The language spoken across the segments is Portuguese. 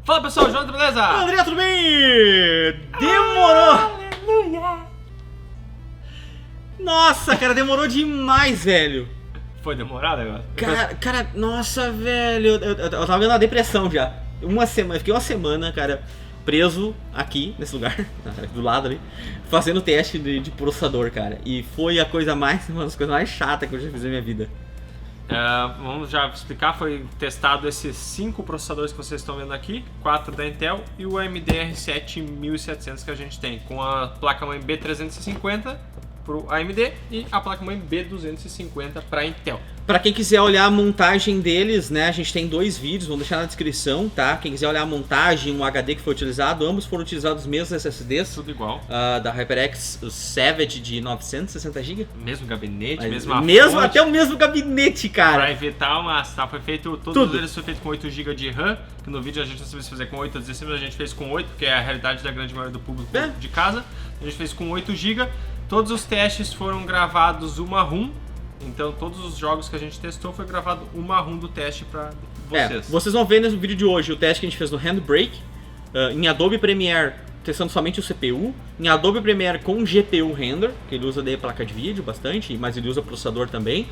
Fala pessoal, Jonathan, beleza? André, tudo bem? Demorou! Aleluia! Nossa, cara, demorou demais, velho. Foi demorado agora? Cara, nossa, velho, eu tava vendo uma depressão já. Fiquei uma semana, cara, preso aqui, nesse lugar, do lado ali, fazendo teste de processador, cara. E foi uma das coisas mais chatas que eu já fiz na minha vida. Vamos já explicar, foi testado esses 5 processadores que vocês estão vendo aqui, 4 da Intel e o AMD R7 1700 que a gente tem, com a placa-mãe B350 para o AMD e a placa-mãe B250 para a Intel. Pra quem quiser olhar a montagem deles, né, a gente tem 2 vídeos, vamos deixar na descrição, tá? Quem quiser olhar a montagem, o HD que foi utilizado, ambos foram utilizados os mesmos SSDs. Tudo igual. Da HyperX, o Savage de 960 GB. Mesmo gabinete, Mesmo, fonte, até o mesmo gabinete, cara. Para evitar uma... Tá, foi feito, todos eles foram feitos com 8 GB de RAM, que no vídeo a gente não sabia se fazer com 8 ou 16, mas a gente fez com 8, que é a realidade da grande maioria do público de casa. A gente fez com 8 GB. Todos os testes foram gravados uma ROM. Então todos os jogos que a gente testou foi gravado uma ROM do teste pra vocês. Vocês vão ver no vídeo de hoje o teste que a gente fez no Handbrake, em Adobe Premiere testando somente o CPU, em Adobe Premiere com GPU Render, que ele usa daí placa de vídeo bastante, mas ele usa processador também.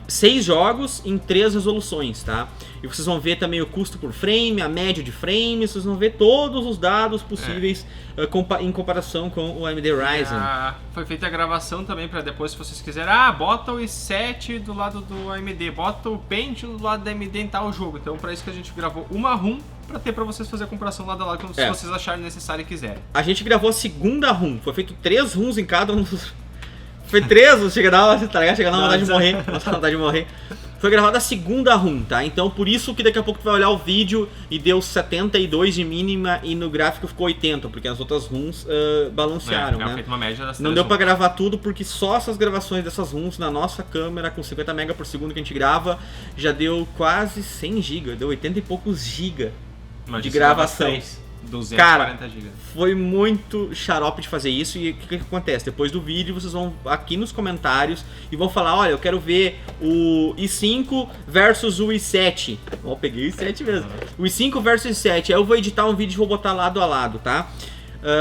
6 jogos em 3 resoluções, tá? E vocês vão ver também o custo por frame, a média de frames, vocês vão ver todos os dados possíveis em comparação com o AMD Ryzen. Foi feita a gravação também para depois, se vocês quiserem, bota o i7 do lado do AMD, bota o Pentium do lado da AMD em tal jogo. Então para isso que a gente gravou uma ROM para ter para vocês fazer a comparação lado a lado, se vocês acharem necessário e quiserem. A gente gravou a segunda ROM, foi feito 3 ROMs em cada um dos... Foi 3, chega a dar vontade de morrer. Nossa, vontade de morrer. Foi gravada a segunda ROM, tá? Então por isso que daqui a pouco tu vai olhar o vídeo e deu 72 de mínima e no gráfico ficou 80, porque as outras ROMs balancearam, né? Feito uma média das não deu pra gravar tudo porque só essas gravações dessas ROMs na nossa câmera com 50 MB por segundo que a gente grava já deu quase 100 GB, deu 80 e poucos GB de gravação. 240 GB. Foi muito xarope de fazer isso. E o que acontece? Depois do vídeo vocês vão aqui nos comentários e vão falar, olha, eu quero ver o i5 versus o i7. Eu peguei o i7 mesmo. O i5 versus o i7. Aí eu vou editar um vídeo e vou botar lado a lado, tá?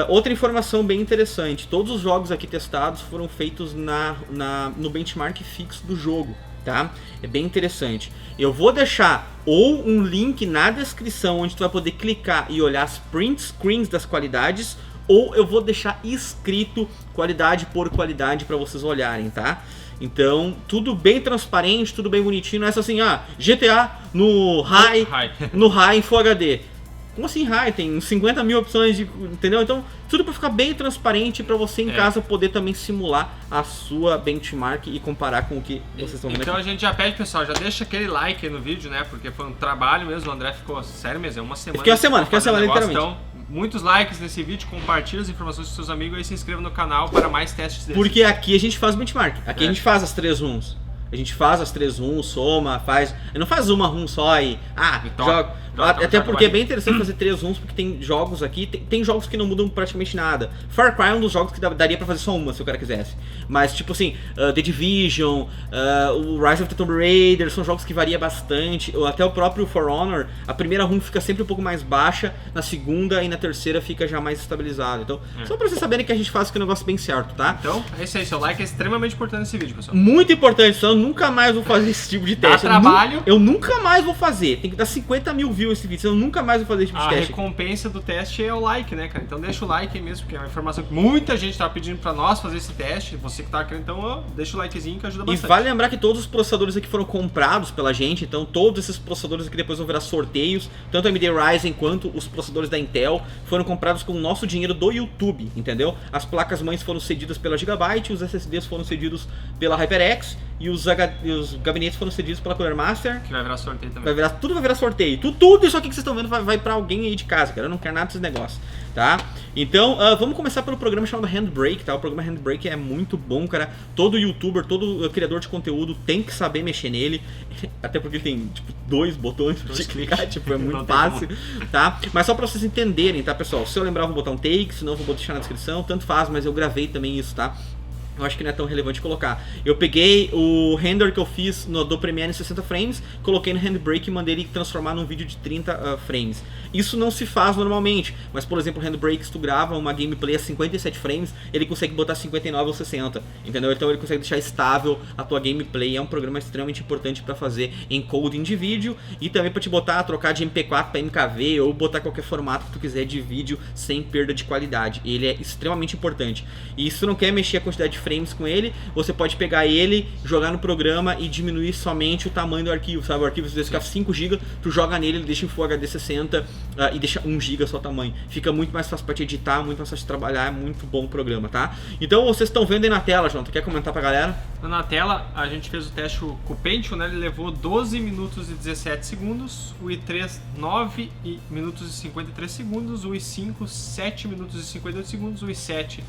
Outra informação bem interessante, todos os jogos aqui testados foram feitos no benchmark fixo do jogo, tá? É bem interessante. Eu vou deixar ou um link na descrição onde tu vai poder clicar e olhar as print screens das qualidades, ou eu vou deixar escrito qualidade por qualidade para vocês olharem, tá? Então, tudo bem transparente, tudo bem bonitinho, não é só assim, GTA no High em Full HD. Como assim High? Tem 50 mil opções, entendeu? Então, tudo para ficar bem transparente para você em casa poder também simular a sua benchmark e comparar com o que vocês estão vendo Então aqui. a gente já pede, pessoal, já deixa aquele like aí no vídeo, né? Porque foi um trabalho mesmo, o André ficou, sério mesmo, uma semana. Fiquei uma semana literalmente. Então, muitos likes nesse vídeo, compartilha as informações com seus amigos e se inscreva no canal para mais testes desses. Porque aqui a gente faz o benchmark, aqui a gente faz as 3 ROMs. A gente faz as 3 ROMs, soma, faz... Não faz uma ROM só e... joga... Até porque é bem interessante fazer 3 ROMs, porque tem jogos aqui, tem jogos que não mudam praticamente nada. Far Cry é um dos jogos que daria pra fazer só uma, se o cara quisesse. Mas tipo assim, The Division, o Rise of the Tomb Raider, são jogos que varia bastante. Até o próprio For Honor, a primeira ROM fica sempre um pouco mais baixa, na segunda e na terceira fica já mais estabilizado. Então, só pra vocês saberem que a gente faz aqui um negócio bem certo, tá? Então, é isso aí, seu like é extremamente importante nesse vídeo, pessoal. Muito importante, senão eu nunca mais vou fazer esse tipo de teste. Dá trabalho. Eu nunca mais vou fazer, tem que dar 50 mil views esse vídeo, senão eu nunca mais vou fazer esse tipo de teste. A recompensa do teste é o like, né, cara? Então deixa o like aí mesmo, porque é uma informação que muita gente tava pedindo pra nós fazer esse teste. Você que tá querendo, então deixa o likezinho que ajuda bastante. E vale lembrar que todos os processadores aqui foram comprados pela gente, então todos esses processadores aqui depois vão virar sorteios, tanto a AMD Ryzen quanto os processadores da Intel foram comprados com o nosso dinheiro do YouTube, entendeu? As placas-mães foram cedidas pela Gigabyte, os SSDs foram cedidos pela HyperX e os gabinetes foram cedidos pela Cooler Master. Que vai virar sorteio também. Tudo vai virar sorteio. Tudo isso aqui que vocês estão vendo vai pra alguém aí de casa, cara. Eu não quero nada desses negócios, tá? Então, vamos começar pelo programa chamado Handbrake, tá? O programa Handbrake é muito bom, cara. Todo youtuber, todo criador de conteúdo tem que saber mexer nele. Até porque ele tem, tipo, 2 botões pra clicar, tipo, é muito fácil, tá? Mas só pra vocês entenderem, tá, pessoal? Se eu lembrar, eu vou botar um take, senão eu vou deixar na descrição. Tanto faz, mas eu gravei também isso, tá? eu acho que não é tão relevante colocar. Eu peguei o render que eu fiz do Premiere em 60 frames, coloquei no Handbrake e mandei ele transformar num vídeo de 30 frames. Isso não se faz normalmente, mas por exemplo o Handbrake, se tu grava uma gameplay a 57 frames, ele consegue botar 59 ou 60, entendeu? Então ele consegue deixar estável a tua gameplay. É um programa extremamente importante para fazer encoding de vídeo e também para te botar, trocar de MP4 para MKV ou botar qualquer formato que tu quiser de vídeo sem perda de qualidade. Ele é extremamente importante. E se tu não quer mexer a quantidade de frames com ele, você pode pegar ele, jogar no programa e diminuir somente o tamanho do arquivo, sabe? O arquivo, se você ficar 5 GB, tu joga nele, ele deixa em Full HD 60 e deixa 1 GB só o tamanho. Fica muito mais fácil para te editar, muito mais fácil de trabalhar, é muito bom o programa, tá? Então vocês estão vendo aí na tela, João, tu quer comentar pra galera? Na tela, a gente fez o teste com o Pentium, né? Ele levou 12 minutos e 17 segundos, o i3 9 minutos e 53 segundos, o i5 7 minutos e 58 segundos, o i7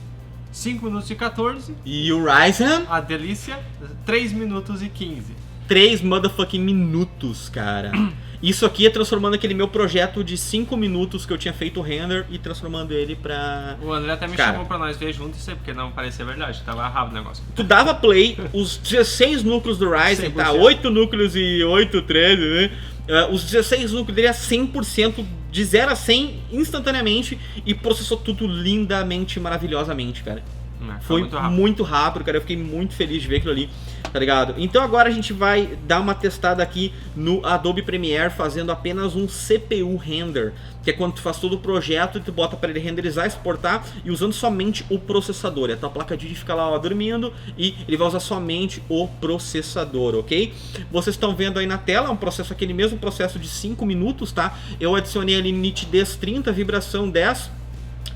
5 minutos e 14. E o Ryzen? A delícia, 3 minutos e 15. 3 motherfucking minutos, cara. Isso aqui é transformando aquele meu projeto de 5 minutos que eu tinha feito o render e transformando ele pra... O André até me cara, chamou pra nós ver junto isso aí, porque não parecia verdade, tava errado o negócio. Tu dava play, os 16 núcleos do Ryzen, tá? 8 núcleos e 8, 13, né? Os 16 núcleos dele é 100%, de 0 a 100 instantaneamente e processou tudo lindamente, maravilhosamente, cara. Foi muito rápido, cara. Eu fiquei muito feliz de ver aquilo ali, tá ligado? Então agora a gente vai dar uma testada aqui no Adobe Premiere fazendo apenas um CPU render, que é quando tu faz todo o projeto e tu bota para ele renderizar, exportar e usando somente o processador. E a tua placa de vídeo fica lá ó, dormindo e ele vai usar somente o processador, ok? Vocês estão vendo aí na tela um processo, aquele mesmo processo de 5 minutos, tá? Eu adicionei ali nitidez 30, vibração 10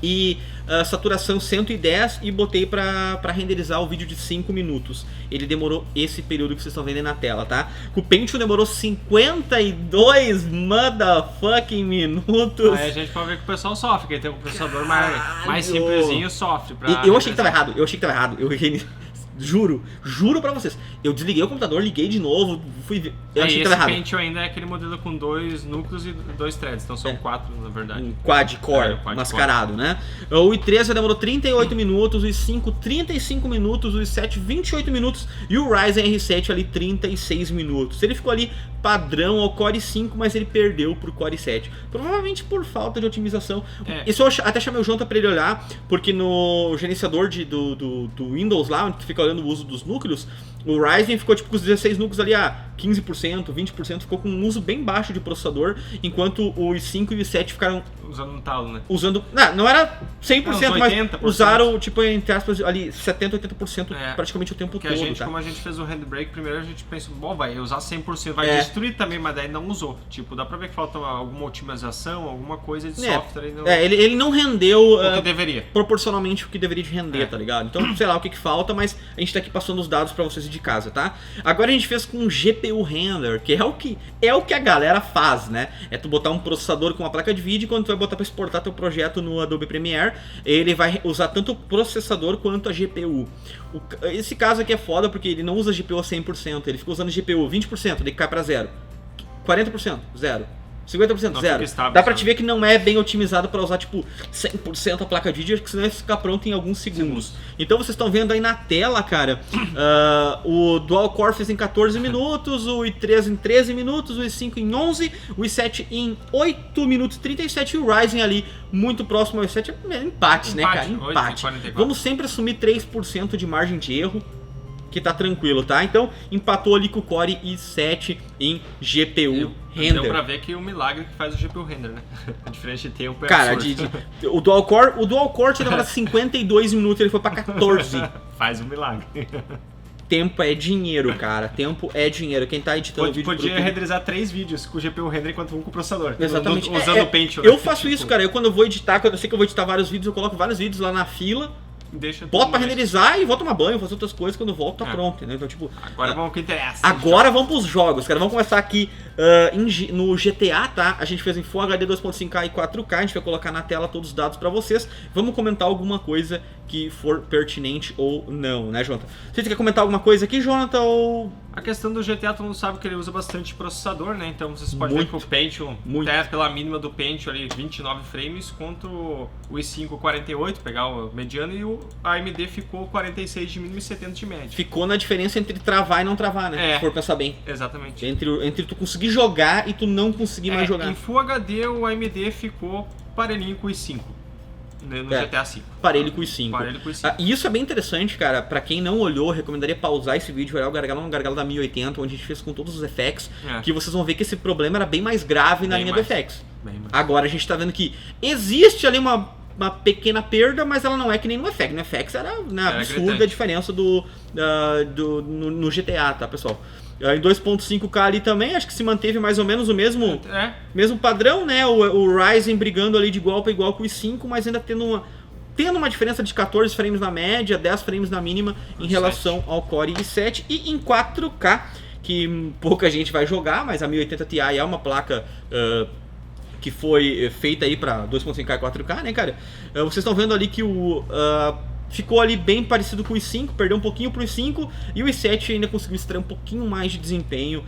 e saturação 110 e botei pra renderizar o vídeo de 5 minutos. Ele demorou esse período que vocês estão vendo aí na tela, tá? O Pentium demorou 52 motherfucking minutos. Aí a gente pode ver que o pessoal sofre, que ele tem um processador mais simplesinho, sofre. Eu achei que tava errado, eu errei. Juro pra vocês. Eu desliguei o computador, liguei de novo, fui ver. Eu achei que tava errado. Esse Pentium ainda é aquele modelo com 2 núcleos e 2 threads, então são 4 na verdade. Um quad-core, mascarado, né? O i3 demorou 38 minutos, o i5 35 minutos, o i7 28 minutos e o Ryzen R7 ali 36 minutos. Ele ficou ali padrão ao Core i5, mas ele perdeu pro Core i7. Provavelmente por falta de otimização. Isso eu até chamei o Jonathan pra ele olhar, porque no gerenciador do Windows lá, onde tu fica olhando o uso dos núcleos, o Ryzen ficou tipo com os 16 núcleos ali a 15%, 20%, ficou com um uso bem baixo de processador, enquanto o i5 e o i7 ficaram usando um talo, né? Usando, não era 100%, mas 80%. Usaram, tipo, entre aspas, ali 70%, 80% praticamente o tempo todo, a gente, tá? como a gente fez o Handbrake primeiro, a gente pensou, bom, vai usar 100%, vai destruir também, mas daí não usou. Tipo, dá pra ver que falta alguma otimização, alguma coisa de software. Não... ele não rendeu o que deveria. Proporcionalmente o que deveria de render, tá ligado? Então, sei lá o que falta, mas a gente tá aqui passando os dados pra vocês de casa, tá? Agora a gente fez com um GPU render, que é o que a galera faz, né? É tu botar um processador com uma placa de vídeo e quando tu vai botar pra exportar teu projeto no Adobe Premiere, ele vai usar tanto o processador quanto a GPU. Esse caso aqui é foda porque ele não usa GPU a 100%, ele fica usando GPU 20%, ele cai pra 0. 40%, 0. 50%, zero. Dá pra te ver que não é bem otimizado pra usar tipo 100% a placa de vídeo, porque senão vai ficar pronto em alguns segundos. Então vocês estão vendo aí na tela, cara, o Dual Core fez em 14 minutos, o i3 em 13 minutos, o i5 em 11, o i7 em 8 minutos e 37 e o Ryzen ali muito próximo ao i7. É empate, né, cara? Empate. Vamos sempre assumir 3% de margem de erro, que tá tranquilo, tá? Então, empatou ali com o Core i7 em GPU render. Deu pra ver que o milagre que faz o GPU render, né? A diferença de tempo é cara, o Dual Core tinha demorado 52 minutos, ele foi pra 14. Faz um milagre. Tempo é dinheiro, cara. Tempo é dinheiro. Quem tá editando o vídeo... Podia renderizar 3 vídeos com o GPU render enquanto um com o processador. Exatamente. Usando o Pentium. Eu faço isso, cara. Eu quando eu vou editar, quando eu sei que eu vou editar vários vídeos, eu coloco vários vídeos lá na fila, boto pra renderizar e vou tomar banho, fazer outras coisas, quando eu volto tá pronto, entendeu? Então, tipo... Agora vamos pro que interessa. Agora vamos pros jogos, cara. Vamos começar aqui No GTA, tá? A gente fez em Full HD 2.5K e 4K, a gente vai colocar na tela todos os dados pra vocês. Vamos comentar alguma coisa que for pertinente ou não, né, Jonathan? Você quer comentar alguma coisa aqui, Jonathan, ou... A questão do GTA, todo mundo sabe que ele usa bastante processador, né? Então vocês podem ver que o Pentium, até pela mínima do Pentium ali, 29 frames, contra o i5 48, pegar o mediano, e o AMD ficou 46 de mínimo e 70 de média. Ficou na diferença entre travar e não travar, né? Se for pensar bem. Exatamente. Entre tu conseguir jogar e tu não conseguir mais jogar. Em Full HD, o AMD ficou parelhinho com o i5. No GTA V. Parelho com os 5. E isso é bem interessante, cara. Pra quem não olhou, recomendaria pausar esse vídeo, olhar o gargalo da 1080, onde a gente fez com todos os effects, que vocês vão ver que esse problema era bem mais grave na linha do FX. Agora a gente tá vendo que existe ali uma pequena perda, mas ela não é que nem no FX. No FX era absurda a diferença no GTA, tá, pessoal? Em 2.5K ali também, acho que se manteve mais ou menos o mesmo padrão, né? O Ryzen brigando ali de igual para igual com os 5, mas ainda tendo uma diferença de 14 frames na média, 10 frames na mínima em relação ao Core i7. E em 4K, que pouca gente vai jogar, mas a 1080 Ti é uma placa... que foi feita aí para 2.5K e 4K, né, cara? Vocês estão vendo ali que ficou ali bem parecido com o i5, perdeu um pouquinho pro i5, e o i7 ainda conseguiu extrair um pouquinho mais de desempenho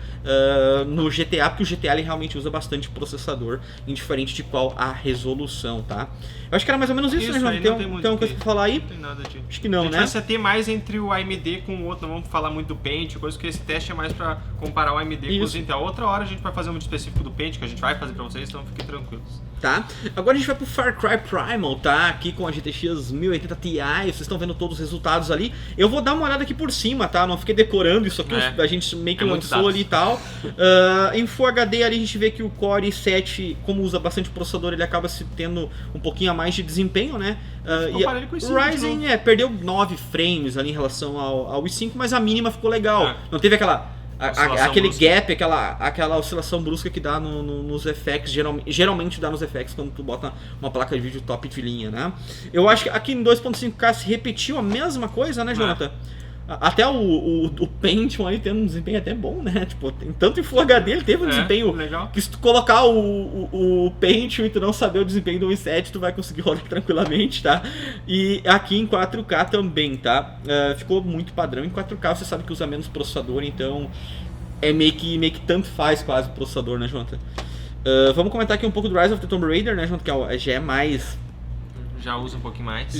no GTA, porque o GTA ele realmente usa bastante processador, indiferente de qual a resolução, tá? Eu acho que era mais ou menos isso, né, João? Tem uma coisa pra falar aí? Não tem nada de... Acho que não, né? A gente vai ter mais entre o AMD com o outro, não vamos falar muito do Paint, coisa que esse teste é mais pra comparar o AMD com os Intel. Outra hora a gente vai fazer um específico do Paint, que a gente vai fazer pra vocês, então fiquem tranquilos. Tá? Agora a gente vai pro Far Cry Primal, tá? Aqui com a GTX 1080 Ti, vocês estão vendo todos os resultados ali. Eu vou dar uma olhada aqui por cima, tá? Não fiquei decorando isso aqui, a gente meio que lançou ali e tal. Em Full HD ali a gente vê que o Core i7, como usa bastante processador, ele acaba se tendo um pouquinho a mais de desempenho, né? O Ryzen perdeu 9 frames ali em relação ao i5, mas a mínima ficou legal. Não teve aquele gap, aquela oscilação brusca que dá nos FX, geralmente dá nos FX quando tu bota uma placa de vídeo top de linha, né? Eu acho que aqui no 2.5K se repetiu a mesma coisa, né, Jonathan? Até o Pentium aí tendo um desempenho até bom, né? Tipo, tanto em Full HD ele teve um desempenho legal. Que se tu colocar o Pentium e tu não saber o desempenho do i7, tu vai conseguir rodar tranquilamente, tá? E aqui em 4K também, tá? Ficou muito padrão. Em 4K você sabe que usa menos processador, então é meio que tanto faz quase o processador, né, Jonathan? Vamos comentar aqui um pouco do Rise of the Tomb Raider, né, Jonathan? Que já é mais... Já usa um pouquinho mais.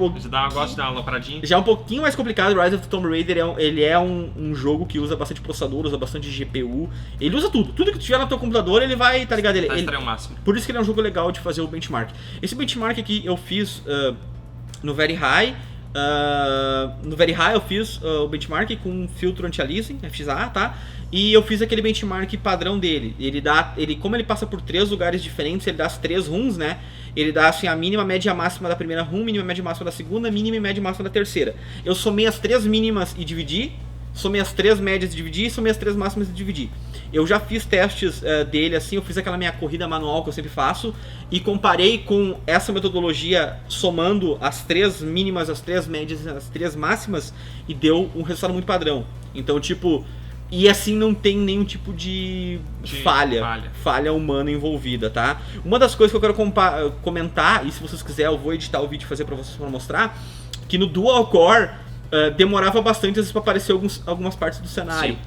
Gosta de dar uma paradinha. Já é um pouquinho mais complicado. Rise of the Tomb Raider ele é um jogo que usa bastante processador, usa bastante GPU. Ele usa tudo. Tudo que tu tiver no teu computador, ele vai, tá ligado? Ele o máximo. Por isso que ele é um jogo legal de fazer o benchmark. Esse benchmark aqui eu fiz no Very High. No Very High eu fiz o benchmark com filtro anti-aliasing, FXA, tá? E eu fiz aquele benchmark padrão dele. Como ele passa por 3 lugares diferentes, ele dá as 3 runs, né? Ele dá assim a mínima, média e máxima da primeira run, mínima, média e máxima da segunda, mínima e média e máxima da terceira. Eu somei as 3 mínimas e dividi, somei as 3 médias e dividi, somei as 3 máximas e dividi. Eu já fiz testes dele assim, eu fiz aquela minha corrida manual que eu sempre faço e comparei com essa metodologia somando as 3 mínimas, as 3 médias e as 3 máximas e deu um resultado muito padrão. Então, tipo... E assim não tem nenhum tipo de falha humana envolvida, tá? Uma das coisas que eu quero comentar, e se vocês quiserem eu vou editar o vídeo e fazer pra vocês pra mostrar, que no Dual Core demorava bastante às vezes pra aparecer algumas partes do cenário. Sim.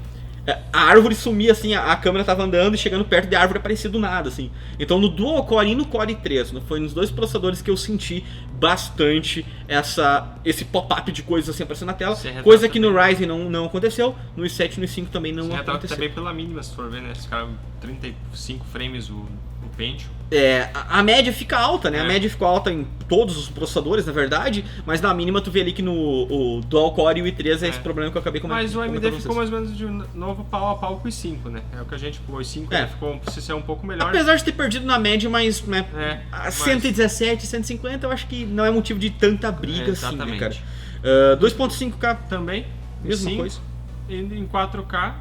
A árvore sumia assim, a câmera tava andando e chegando perto da árvore aparecia do nada, assim. Então no Dual Core e no Core i3, foi nos 2 processadores que eu senti bastante esse pop-up de coisas assim aparecendo na tela, coisa que no Ryzen não aconteceu, no i7 e no i5 também não aconteceu. Também pela mínima, se for ver, né? Esse cara 35 frames o Pentium. A média fica alta, né? A média ficou alta em todos os processadores, na verdade, mas na mínima tu vê ali que no Dual Core e o i3 é esse problema que eu acabei comentando. Mas o AMD ficou mais ou menos de novo pau a pau com o i5, né? É o que a gente pulou. O i5 ficou se ser um pouco melhor. Apesar de ter perdido na média, mas 117, 150 eu acho que não é motivo de tanta briga assim, né, cara? 2.5K também, mesma coisa. Em 4K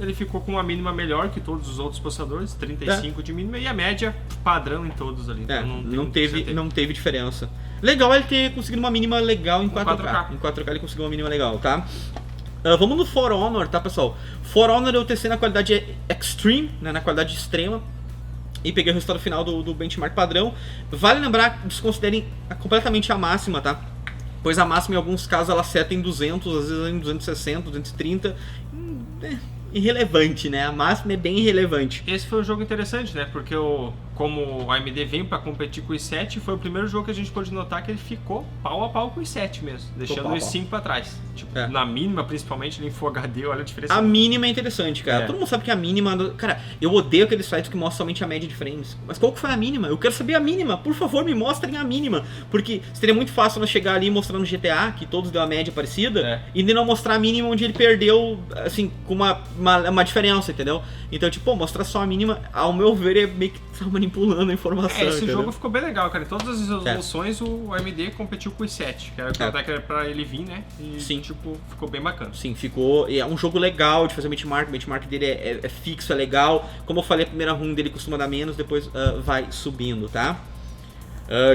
ele ficou com uma mínima melhor que todos os outros processadores, 35 de mínima, e a média padrão em todos ali. Então não teve diferença. Legal ele ter conseguido uma mínima legal em 4K. Em 4K ele conseguiu uma mínima legal, tá? Vamos no For Honor, tá, pessoal? For Honor eu testei na qualidade Extreme, né, na qualidade extrema, e peguei o resultado final do benchmark padrão. Vale lembrar que desconsiderem completamente a máxima, tá? Pois a máxima em alguns casos ela seta em 200, às vezes em 260, 230. Irrelevante, né? A máxima é bem irrelevante. Esse foi um jogo interessante, né? Porque como o AMD veio para competir com o i7, foi o primeiro jogo que a gente pôde notar que ele ficou pau a pau com o i7 mesmo, deixando o i5 para trás. Tipo, na mínima, principalmente, em Full HD, olha a diferença. A mínima é interessante, cara. Todo mundo sabe que a mínima... Cara, eu odeio aqueles sites que mostram somente a média de frames. Mas qual que foi a mínima? Eu quero saber a mínima. Por favor, me mostrem a mínima. Porque seria muito fácil nós chegar ali mostrando GTA, que todos deu uma média parecida, e de não mostrar a mínima onde ele perdeu, assim, com uma diferença, entendeu? Então, tipo, mostrar só a mínima, ao meu ver, é meio que tá manipulando a informação. Esse entendeu? jogo ficou bem legal, cara. Em todas as resoluções, o AMD competiu com o i7, que era pra ele vir, né? E, sim, tipo, ficou bem bacana. Sim, ficou. É um jogo legal de fazer benchmark. O benchmark dele é fixo, é legal. Como eu falei, a primeira run dele costuma dar menos, depois vai subindo, tá?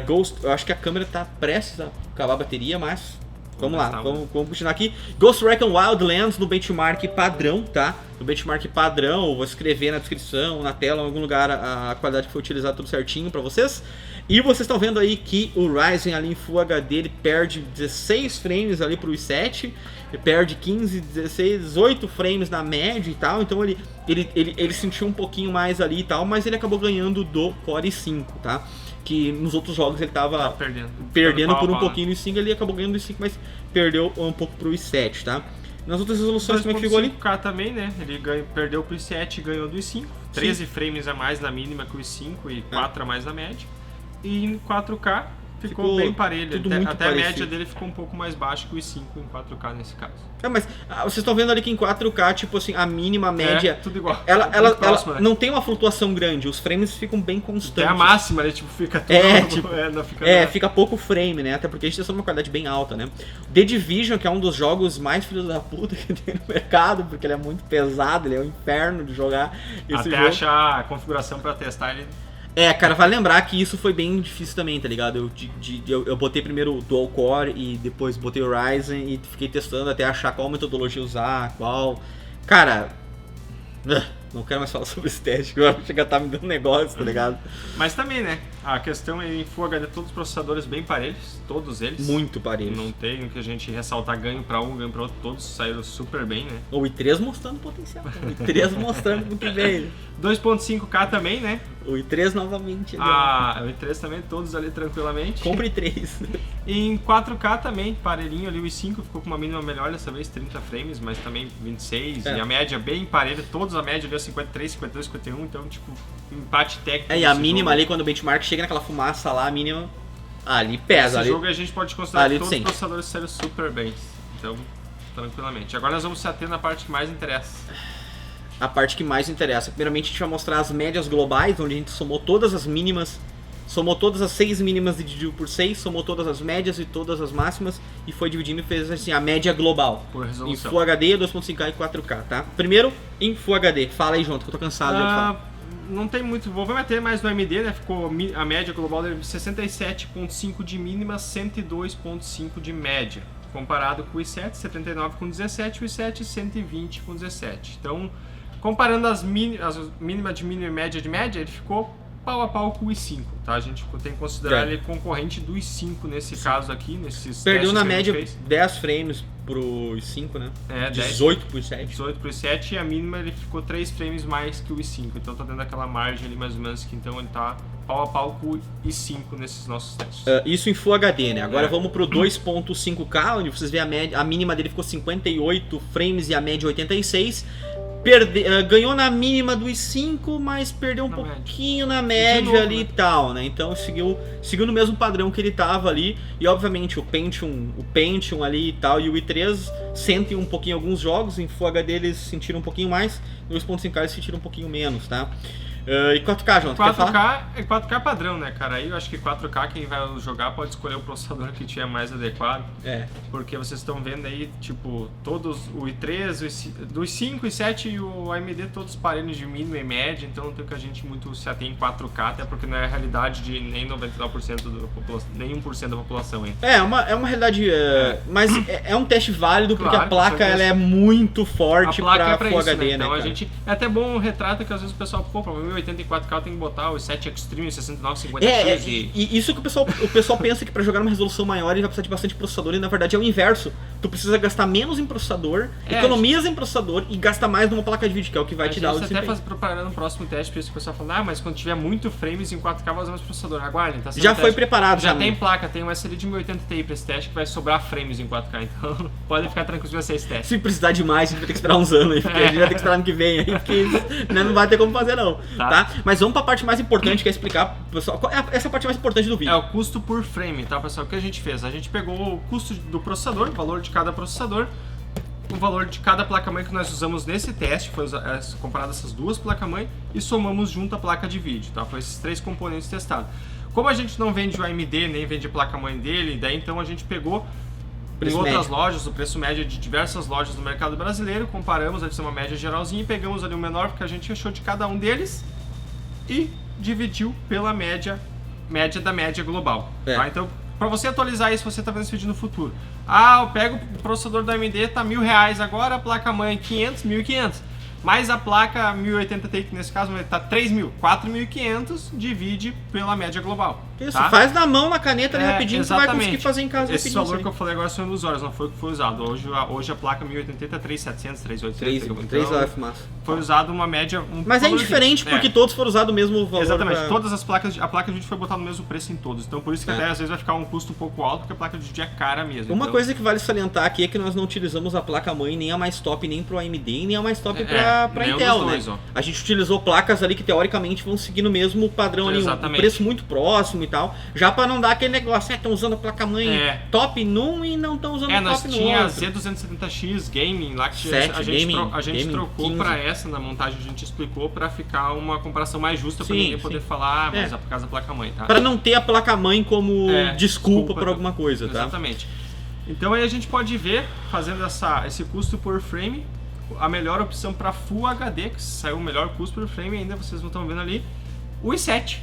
Ghost, eu acho que a câmera tá prestes a acabar a bateria, mas... Vamos lá, vamos continuar aqui. Ghost Recon Wildlands no benchmark padrão, tá? No benchmark padrão, eu vou escrever na descrição, na tela, em algum lugar, a qualidade que foi utilizada, tudo certinho pra vocês. E vocês estão vendo aí que o Ryzen ali em Full HD, ele perde 16 frames ali pro i7, ele perde 15, 16, 18 frames na média e tal, então ele sentiu um pouquinho mais ali e tal, mas ele acabou ganhando do Core i5, tá? Que nos outros jogos ele tava perdendo por um pouquinho no i5, ele acabou ganhando do i5, mas perdeu um pouco pro i7, tá? Nas outras resoluções, como é que ficou ali? 2.5K também, né? Ele perdeu pro i7 e ganhou do i5. 13 frames a mais na mínima que o i5 e 4 a mais na média. E em 4K ficou bem parelho. Até a média dele ficou um pouco mais baixa que o i5 em 4K nesse caso. Mas vocês estão vendo ali que em 4K, tipo assim, a mínima, a média... tudo igual. Ela não tem uma flutuação grande, os frames ficam bem constantes. É a máxima, né? Tipo, fica tudo... fica pouco frame, né? Até porque a gente está uma qualidade bem alta, né? The Division, que é um dos jogos mais filhos da puta que tem no mercado, porque ele é muito pesado, ele é um inferno de jogar esse jogo. Até achar a configuração pra testar ele... Cara, vale lembrar que isso foi bem difícil também, tá ligado? Eu botei primeiro o Dual Core e depois botei o Ryzen e fiquei testando até achar qual metodologia usar, qual... Cara... Não quero mais falar sobre esse teste, que agora chega a estar me dando negócio, tá ligado? Mas também, né? A questão é em Full HD, todos os processadores bem parelhos, todos eles. Muito parelhos. Não tem o que a gente ressaltar ganho pra um, ganho pra outro, todos saíram super bem, né? O i3 mostrando potencial, o i3 mostrando muito bem. 2.5K também, né? O i3 novamente. O i3 também, todos ali tranquilamente. Compre 3. E em 4K também, parelhinho ali, o i5 ficou com uma mínima melhor dessa vez, 30 frames, mas também 26. E a média bem parelha, todos a média ali, 53, 52, 51, então tipo, empate técnico. E a mínima ali, quando o benchmark chega naquela fumaça lá, a mínima ali pesa. Esse jogo a gente pode considerar que todos os processadores saíram super bem, então tranquilamente. Agora nós vamos se ater na parte que mais interessa. A parte que mais interessa. Primeiramente a gente vai mostrar as médias globais, onde a gente somou todas as mínimas, somou todas as 6 mínimas e dividiu por 6, somou todas as médias e todas as máximas e foi dividindo e fez assim a média global. Por resolução. Em Full HD, 2.5K e 4K, tá? Primeiro, em Full HD. Fala aí, João, que eu tô cansado de falar. Não tem muito, vou meter mais no AMD, né? Ficou a média global dele 67.5 de mínima, 102.5 de média. Comparado com o i7, 79,17, o i7 120,17. Então, comparando as mínimas de mínima e média de média, ele ficou pau a pau com o i5, tá? A gente tem que considerar ele concorrente do i5 nesse caso aqui, nesses perdeu na média 10 frames pro i5, né? 18 pro i7. 18 pro i7 e a mínima ele ficou 3 frames mais que o i5, então tá dentro daquela margem ali mais ou menos que então ele tá pau a pau com o i5 nesses nossos testes. Isso em Full HD, né? Agora vamos pro 2.5K, onde vocês veem a mínima dele ficou 58 frames e a média 86. Ganhou na mínima do i5, mas perdeu um pouquinho na média ali e tal, né? Então seguiu no mesmo padrão que ele tava ali. E obviamente o Pentium ali e tal e o i3 sentem um pouquinho alguns jogos. Em Full HD eles sentiram um pouquinho mais, no 2.5K eles sentiram um pouquinho menos, tá? E 4K, João, tu quer falar? 4K padrão, né, cara? Aí eu acho que 4K quem vai jogar pode escolher o processador que tiver mais adequado. Porque vocês estão vendo aí, tipo, todos o i3, dos 5 e 7 e o AMD todos parelhos de mínimo e média, então não tem que a gente muito se ater em 4K, até porque não é a realidade de nem 99% da população, nem 1% da população ainda. É uma realidade, mas é um teste válido, porque Claro, a placa ela é muito forte pra Full isso, HD, né? Então cara? a gente, é até bom um retrato que às vezes o pessoal, pô, pra 1084K tem que botar o 7 Extreme 6950X e isso que o pessoal pensa que pra jogar numa resolução maior ele vai precisar de bastante processador, e na verdade é o inverso. Tu precisa gastar menos em processador, economiza em processador e gasta mais numa placa de vídeo, que é o que vai te dar o desempenho. A gente até preparando o próximo teste pra isso, o pessoal falando, mas quando tiver muito frames em 4K vai usar mais processador. Aguardem, tá sendo Já teste. foi preparado. Já tem placa, tem um SLI de 1080 Ti pra esse teste que vai sobrar frames em 4K, então podem ficar tranquilos pra vocês testes. Se precisar de mais, a gente vai ter que esperar uns anos aí, porque a gente vai ter que esperar ano que vem aí, porque né, não vai ter como fazer não, tá? Mas vamos pra parte mais importante, que é explicar pro pessoal, essa é a parte mais importante do vídeo. É o custo por frame, tá, pessoal? O que a gente fez? A gente pegou o custo do processador, o valor de cada processador, o valor de cada placa-mãe que nós usamos nesse teste, foi comparado essas duas placas-mãe, e somamos junto a placa de vídeo, tá? Foi esses 3 componentes testados. Como a gente não vende o AMD, nem vende a placa-mãe dele, daí então a gente pegou em outras lojas, o preço médio de diversas lojas do mercado brasileiro, comparamos, a gente fez uma média geralzinha e pegamos ali o menor que a gente achou de cada um deles e dividiu pela média da média global. Tá? Então, para você atualizar isso, você está vendo esse vídeo no futuro. Eu pego o processador da AMD, tá R$1.000 agora, a placa-mãe 500, 1.500. Mais a placa 1080 Ti, que nesse caso está 3.000, 4.500, divide pela média global. Isso, tá? faz na mão, na caneta ali rapidinho, exatamente. você vai conseguir fazer em casa Esse rapidinho. valor que eu falei agora são ilusórios, não foi o que foi usado. Hoje a placa 1080 está 3.700, 3.800. 3 F massa. Foi usado uma média... Mas é indiferente porque todos foram usados o mesmo valor. Exatamente, todas as placas, a placa de vídeo foi botada no mesmo preço em todos. Então por isso que até às vezes vai ficar um custo um pouco alto, porque a placa de vídeo é cara mesmo. Uma coisa que vale salientar aqui é que nós não utilizamos a placa-mãe nem a mais top nem pro AMD, nem a mais top pra Intel, né? A gente utilizou placas ali que teoricamente vão seguir no mesmo padrão ali, um preço muito próximo e tal, já pra não dar aquele negócio, estão usando a placa-mãe top num e não estão usando a top no outro. Nós tinha a Z270X Gaming lá que a gente trocou 15. Pra essa na montagem, a gente explicou pra ficar uma comparação mais justa pra ninguém poder falar, mas é por causa da placa-mãe, tá? Pra não ter a placa-mãe como desculpa por alguma coisa, tá? Exatamente. Então aí a gente pode ver, fazendo esse custo por frame, a melhor opção para Full HD, que saiu o melhor custo por frame, ainda vocês não estão vendo ali, o i7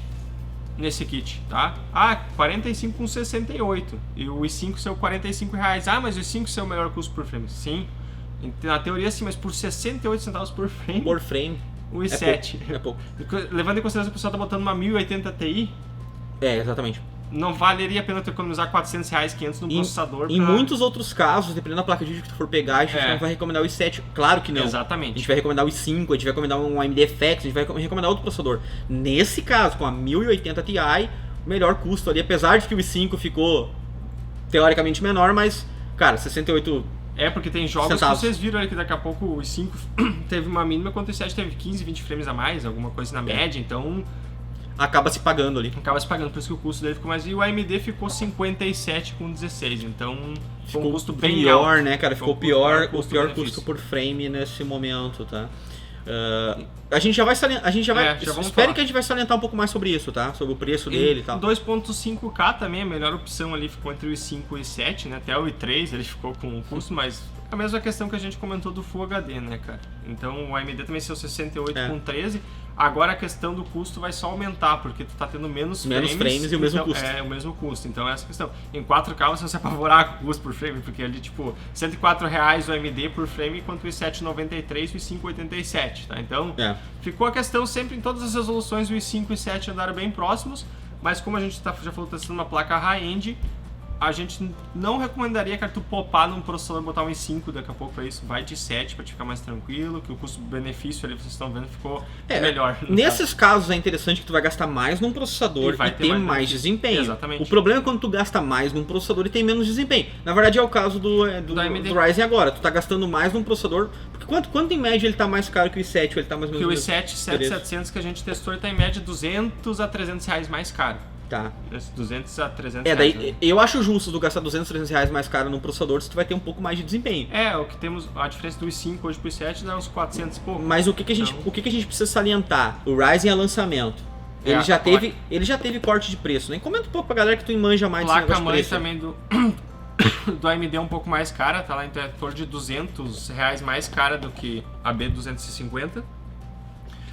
nesse kit, tá? 45 com 68 e o i5 saiu R$45. Mas o i5 saiu o melhor custo por frame? Sim, na teoria sim, mas por 68 centavos por frame. Por frame. O i7. É pouco. Levando em consideração que o pessoal tá botando uma 1080 Ti. Exatamente. Não valeria a pena tu economizar R$400, R$500 no processador. Em muitos outros casos, dependendo da placa de vídeo que tu for pegar, a gente não vai recomendar o i7. Claro que não. Exatamente. A gente vai recomendar o i5, a gente vai recomendar um AMD FX, a gente vai recomendar outro processador. Nesse caso, com a 1080 Ti, o melhor custo ali, apesar de que o i5 ficou teoricamente menor, mas, cara, 68 porque tem jogos centavos. Que vocês viram ali que daqui a pouco o i5 teve uma mínima, enquanto o i7 teve 15, 20 frames a mais, alguma coisa na média, então... acaba se pagando ali. Acaba se pagando, por isso que o custo dele ficou mais... E o AMD ficou 57 com 16, então ficou um custo bem pior, alto. né, cara? Ficou o pior custo por frame nesse momento, tá? A gente já vai salientar, espere que a gente vai salientar um pouco mais sobre isso, tá? Sobre o preço dele e tal. 2.5K também, a melhor opção ali ficou entre o i5 e o i7, né? Até o i3 ele ficou com um custo, mas a mesma questão que a gente comentou do Full HD, né, cara? Então o AMD também saiu 68 com 13. Agora a questão do custo vai só aumentar, porque tu tá tendo menos frames e o mesmo custo. É, o mesmo custo. Então essa questão. Em 4K você não se apavorar com o custo por frame, porque ali tipo R$104 o AMD por frame, enquanto o i7 93 e o i5 87, tá? Então ficou a questão sempre em todas as resoluções, o i5 e o i7 andaram bem próximos, mas como a gente já falou, testando uma placa high-end, a gente não recomendaria, cara, tu popar num processador e botar um i5 daqui a pouco pra isso. Vai de 7 pra te ficar mais tranquilo, que o custo-benefício ali, vocês estão vendo, ficou melhor. Nesses casos é interessante que tu vai gastar mais num processador e ter mais desempenho. Exatamente. O problema é quando tu gasta mais num processador e tem menos desempenho. Na verdade é o caso do Ryzen agora. Tu tá gastando mais num processador... Porque quanto em média ele tá mais caro que o i7? Ou ele tá mais ou menos... Que o i7 7700 que a gente testou, ele tá em média R$200 a R$300 mais caro. Tá. Esses 200 a 300 Daí reais, né? eu acho justo tu gastar 200, 300 reais mais caro num processador se tu vai ter um pouco mais de desempenho. O que temos, a diferença do i5 hoje pro i7 dá uns 400 e pouco. Mas o que a gente precisa salientar? O Ryzen é lançamento. Ele a já teve corte de preço, né? Comenta um pouco pra galera que tu manja mais desse negócio de Placa-mãe preço. também do AMD é um pouco mais cara, tá lá em torno de 200 reais mais cara do que a B250.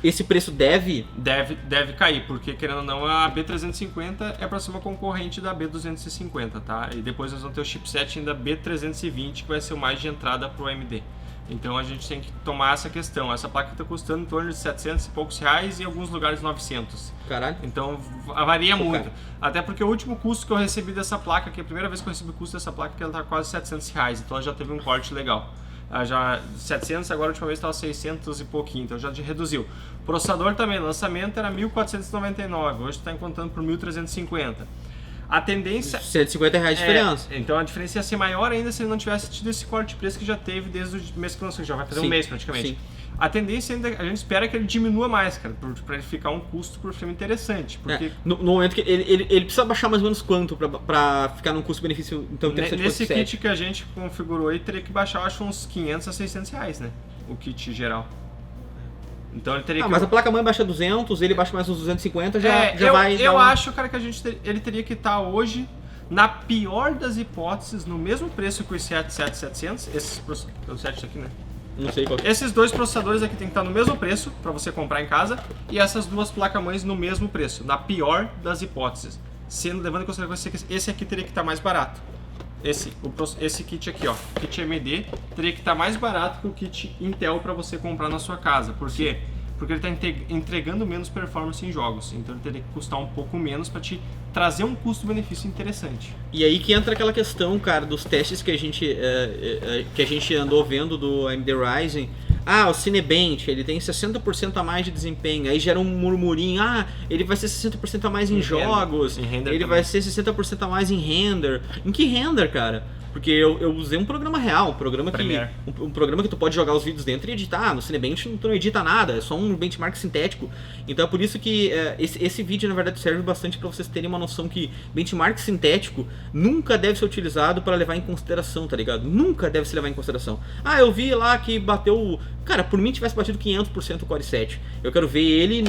Esse preço deve Deve cair, porque querendo ou não, a B350 é para ser uma concorrente da B250, tá? E depois nós vamos ter o chipset ainda B320, que vai ser o mais de entrada pro AMD. Então a gente tem que tomar essa questão. Essa placa está custando em torno de 700 e poucos reais e em alguns lugares 900. Caralho. Então varia muito. Cara. Até porque o último custo que eu recebi dessa placa, que é a primeira vez que eu recebi o custo dessa placa, que ela tá quase 700 reais. Então ela já teve um corte legal. Ela já 700, agora a última vez estava 600 e pouquinho, então já reduziu. O processador também, lançamento era 1.499, hoje está encontrando por 1.350. A tendência... 150 reais de diferença. Então a diferença ia ser maior ainda se ele não tivesse tido esse corte de preço que já teve desde o mês que lançou, já vai fazer um mês praticamente. Sim. A tendência ainda, a gente espera que ele diminua mais, cara, pra ele ficar um custo por filme interessante. Porque No momento que ele precisa baixar mais ou menos quanto pra ficar num custo-benefício tão interessante nesse quanto o kit que a gente configurou aí, teria que baixar, eu acho, uns 500 a 600 reais, né? O kit geral. Então ele teria que... Mas a placa-mãe baixa 200, ele baixa mais uns 250, já vai... Eu acho, cara, que ele teria que estar hoje, na pior das hipóteses, no mesmo preço que o i7 7700, o 7 aqui, né? Não sei qual. Esses dois processadores aqui tem que estar no mesmo preço para você comprar em casa e essas duas placas-mães no mesmo preço, na pior das hipóteses. Levando em consideração que esse aqui teria que estar mais barato. Esse kit aqui, ó, kit AMD, teria que estar mais barato que o kit Intel para você comprar na sua casa. Por quê? Porque ele está entregando menos performance em jogos, então ele teria que custar um pouco menos para te trazer um custo-benefício interessante. E aí que entra aquela questão, cara, dos testes que a gente andou vendo do AMD Ryzen. O Cinebench, ele tem 60% a mais de desempenho, aí gera um murmurinho, ele vai ser 60% a mais em jogos, ele vai ser 60% a mais em render. Em que render, cara? Porque eu usei um programa real, um programa que tu pode jogar os vídeos dentro e editar. No Cinebench tu não edita nada, é só um benchmark sintético. Então é por isso que esse vídeo na verdade serve bastante para vocês terem uma noção que benchmark sintético nunca deve ser utilizado para levar em consideração, tá ligado? Nunca deve se levar em consideração. Eu vi lá que bateu... Cara, por mim tivesse batido 500% o Core i7. Eu quero ver ele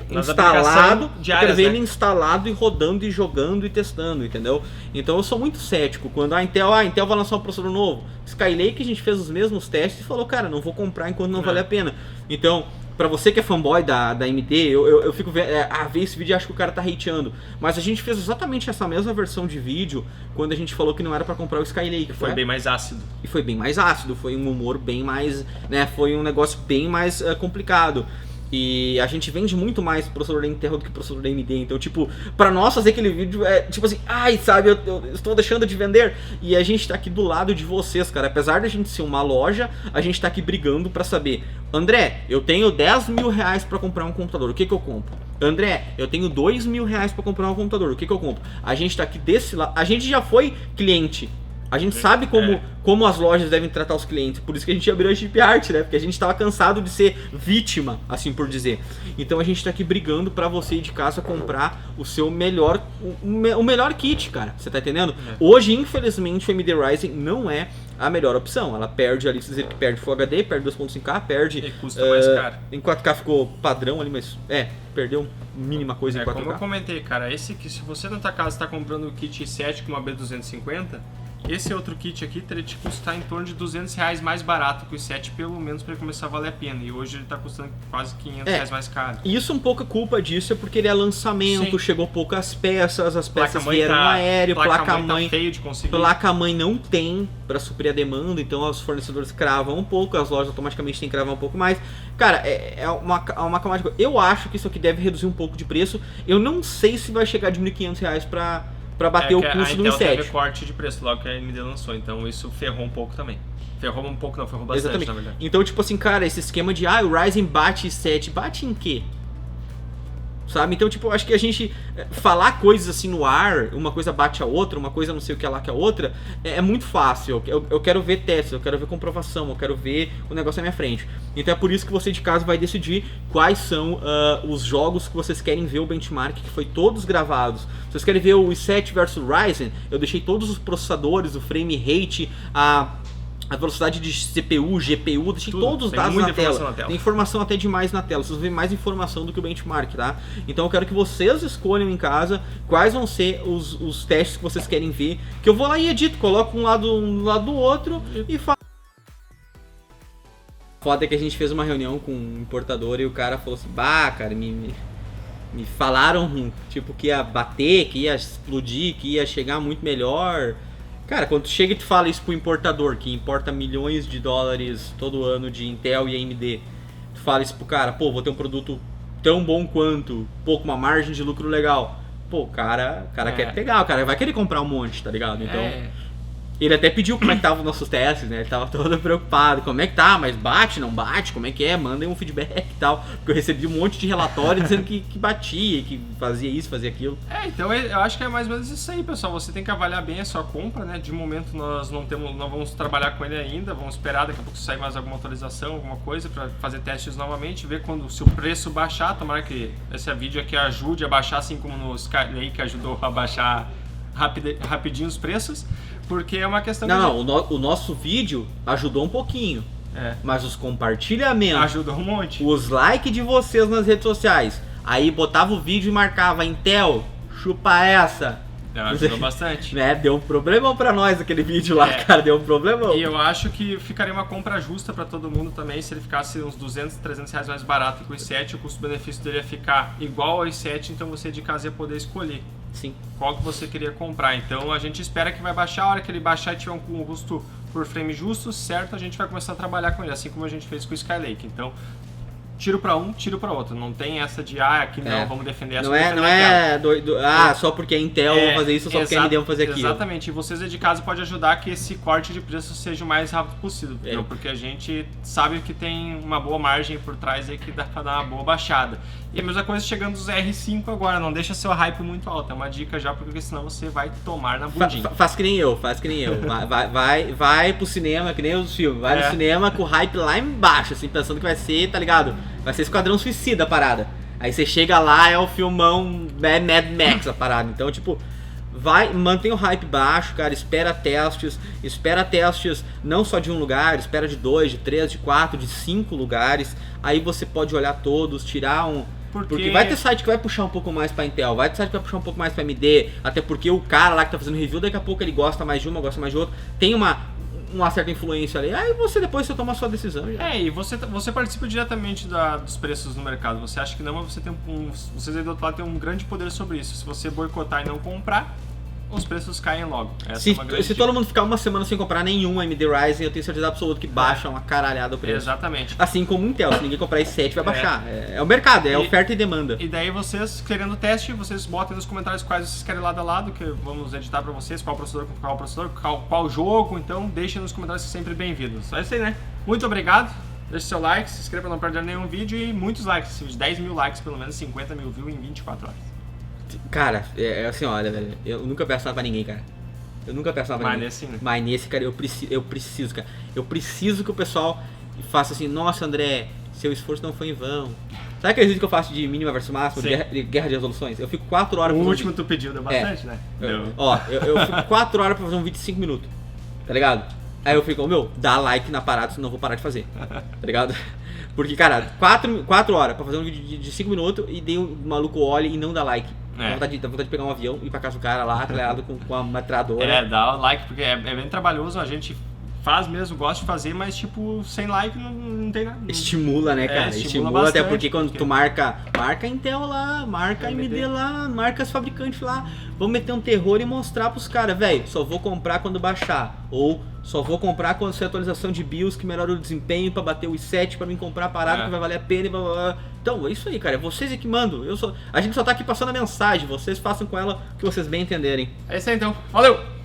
instalado, ele instalado e rodando e jogando e testando, entendeu? Então eu sou muito cético quando a Intel vai lançar um processador novo. Skylake a gente fez os mesmos testes e falou, cara, não vou comprar enquanto não vale a pena. Então, pra você que é fanboy da AMD, eu fico vendo, ver esse vídeo e acho que o cara tá hateando. Mas a gente fez exatamente essa mesma versão de vídeo quando a gente falou que não era pra comprar o Skylake. Foi bem mais ácido. E foi bem mais ácido, foi um humor bem mais, né, foi um negócio bem mais complicado. E a gente vende muito mais processador da Intel do que processador da AMD. Então, tipo, pra nós fazer aquele vídeo é tipo assim, sabe, eu estou deixando de vender. E a gente tá aqui do lado de vocês, cara. Apesar de a gente ser uma loja, a gente tá aqui brigando pra saber, André, eu tenho 10 mil reais pra comprar um computador, o que eu compro? André, eu tenho 2 mil reais pra comprar um computador, o que eu compro? A gente tá aqui desse lado, a gente já foi cliente. A gente sabe como as lojas devem tratar os clientes, por isso que a gente abriu a Chip Art, né? Porque a gente tava cansado de ser vítima, assim por dizer. Então a gente tá aqui brigando pra você ir de casa comprar o seu melhor, o melhor kit, cara. Você tá entendendo? Hoje, infelizmente, o AMD Ryzen não é a melhor opção. Ela perde ali, perde Full HD, perde 2.5K, perde... E custa mais caro. Em 4K ficou padrão ali, mas perdeu mínima coisa em 4K. Como eu comentei, cara, se você na tua casa tá comprando o kit i7 com uma B250... Esse outro kit aqui teria que custar em torno de 200 reais mais barato que o i7, pelo menos para ele começar a valer a pena. E hoje ele está custando quase 500 reais mais caro. Isso um pouco a culpa disso é porque ele é lançamento, chegou poucas peças, as peças vieram aéreo, placa-mãe tá feio de conseguir. Placa-mãe não tem para suprir a demanda, então os fornecedores cravam um pouco, as lojas automaticamente têm que cravar um pouco mais. Cara, é uma camada de coisa. Eu acho que isso aqui deve reduzir um pouco de preço. Eu não sei se vai chegar de R$1.500 pra bater o custo do i7. Teve corte de preço logo que a AMD lançou, então isso ferrou um pouco também. Ferrou um pouco não, ferrou bastante. Exatamente. Na verdade. Então, tipo assim, cara, esse esquema de o Ryzen bate i7, bate em quê? sabe? Então, tipo, acho que a gente falar coisas assim no ar, uma coisa bate a outra, uma coisa não sei o que lá que a outra, é muito fácil. Eu quero ver testes, eu quero ver comprovação, eu quero ver o negócio na minha frente. Então é por isso que você de casa vai decidir quais são os jogos que vocês querem ver o benchmark, que foi todos gravados. Se vocês querem ver o i7 versus Ryzen, eu deixei todos os processadores, o frame rate, a velocidade de CPU, GPU, deixei Tudo. todos os Tem dados muita na informação tela. na tela. Tem informação até demais na tela. Vocês vão ver mais informação do que o benchmark, tá? Então eu quero que vocês escolham em casa quais vão ser os testes que vocês querem ver. Que eu vou lá e edito, coloco um lado do outro e faço. Foda é que a gente fez uma reunião com um importador e o cara falou assim: bah, cara, me falaram tipo que ia bater, que ia explodir, que ia chegar muito melhor. Cara, quando tu chega e tu fala isso pro importador, que importa milhões de dólares todo ano de Intel e AMD, tu fala isso pro cara, pô, vou ter um produto tão bom quanto, pô, com uma margem de lucro legal. Pô, o cara quer pegar, o cara vai querer comprar um monte, tá ligado? Então, ele até pediu como é que tava os nossos testes, né? Ele tava todo preocupado, como é que tá, mas bate, não bate, como é que é? Mandem um feedback e tal. Porque eu recebi um monte de relatório dizendo que batia, que fazia isso, fazia aquilo. Então eu acho que é mais ou menos isso aí, pessoal. Você tem que avaliar bem a sua compra, né? De momento nós não vamos trabalhar com ele ainda, vamos esperar daqui a pouco sair mais alguma atualização, alguma coisa para fazer testes novamente, ver se o preço baixar. Tomara que esse vídeo aqui ajude a baixar, assim como no Skylake que ajudou a baixar rapidinho os preços. Porque é uma questão o nosso vídeo ajudou um pouquinho. Mas os compartilhamentos ajudou um monte. Os likes de vocês nas redes sociais. Aí botava o vídeo e marcava Intel, chupa essa. Ajudou bastante. Né? Deu um problemão pra nós aquele vídeo lá, cara. Deu um problemão. E eu acho que ficaria uma compra justa pra todo mundo também. Se ele ficasse uns 200, 300 reais mais barato que o i7, o custo-benefício dele ia ficar igual ao i7, então você de casa ia poder escolher. Sim. Qual que você queria comprar. Então a gente espera que vai baixar. A hora que ele baixar e tiver um custo por frame justo, certo, a gente vai começar a trabalhar com ele, assim como a gente fez com o Skylake. Então, tiro pra um, tiro pra outro. Não tem essa de, aqui não, vamos defender essa. Não é só porque é Intel vou fazer isso, só porque a AMD vou fazer aquilo. Exatamente. E vocês aí de casa pode ajudar que esse corte de preço seja o mais rápido possível. Porque a gente sabe que tem uma boa margem por trás aí que dá pra dar uma boa baixada. E a mesma coisa chegando os R5 agora. Não deixa seu hype muito alto. É uma dica já, porque senão você vai tomar na bundinha. Faz que nem eu. Vai pro cinema, que nem os filmes. Vai no cinema com o hype lá embaixo, assim, pensando que vai ser, tá ligado? Vai ser Esquadrão Suicida a parada. Aí você chega lá, é o filmão Mad Max a parada. Então, tipo, mantém o hype baixo, cara. Espera testes não só de um lugar, espera de 2, de 3, de 4, de 5 lugares. Aí você pode olhar todos, tirar um... Porque vai ter site que vai puxar um pouco mais pra Intel, vai ter site que vai puxar um pouco mais pra AMD, até porque o cara lá que tá fazendo review, daqui a pouco ele gosta mais de uma, gosta mais de outra. Tem uma certa influência ali, aí depois você toma a sua decisão já. E você participa diretamente dos preços no mercado. Você acha que não, mas vocês aí do outro lado têm um grande poder sobre isso. Se você boicotar e não comprar, os preços caem logo. Se todo mundo ficar uma semana sem comprar nenhum AMD Ryzen, eu tenho certeza absoluta que baixa uma caralhada o preço. Exatamente. Assim como o Intel, se ninguém comprar i7 vai baixar. É o mercado, é oferta e demanda. E daí vocês, querendo teste, vocês botem nos comentários quais vocês querem lado a lado, que vamos editar pra vocês, qual processador, qual jogo, então deixem nos comentários, que sempre bem-vindos. É isso aí, né? Muito obrigado. Deixe seu like, se inscreva pra não perder nenhum vídeo e muitos likes, 10 mil likes, pelo menos 50 mil views em 24 horas. Cara, é assim, olha, velho, eu nunca peço nada pra ninguém, cara. Eu nunca peço nada pra ninguém. Nesse, né? Mas nesse, cara, eu preciso, cara. Eu preciso que o pessoal faça assim, nossa, André, seu esforço não foi em vão. Sabe aquele vídeo que eu faço de mínima versus máxima, de guerra de resoluções? Eu fico 4 horas... O último tu pediu, deu bastante, né? Eu fico 4 horas pra fazer um vídeo de 5 minutos, tá ligado? Aí eu fico, dá like na parada, senão eu vou parar de fazer, tá ligado? Porque, cara, 4 horas pra fazer um vídeo de 5 minutos e daí o maluco olha e não dá like. Dá vontade de pegar um avião e ir pra casa do cara lá, atrelado com a metralhadora. Dá o like, porque é bem trabalhoso, a gente faz mesmo, gosta de fazer, mas tipo, sem like não tem nada. Estimula, né, cara? Estimula bastante, até porque quando tu marca Intel lá, marca AMD lá, marca os fabricantes lá, vamos meter um terror e mostrar pros caras, velho, só vou comprar quando baixar, ou só vou comprar quando ser atualização de BIOS que melhora o desempenho pra bater o i7 pra mim comprar a parada que vai valer a pena e blá, blá, blá. Então, é isso aí, cara, é vocês é que mandam, a gente só tá aqui passando a mensagem, vocês façam com ela o que vocês bem entenderem. É isso aí então, valeu!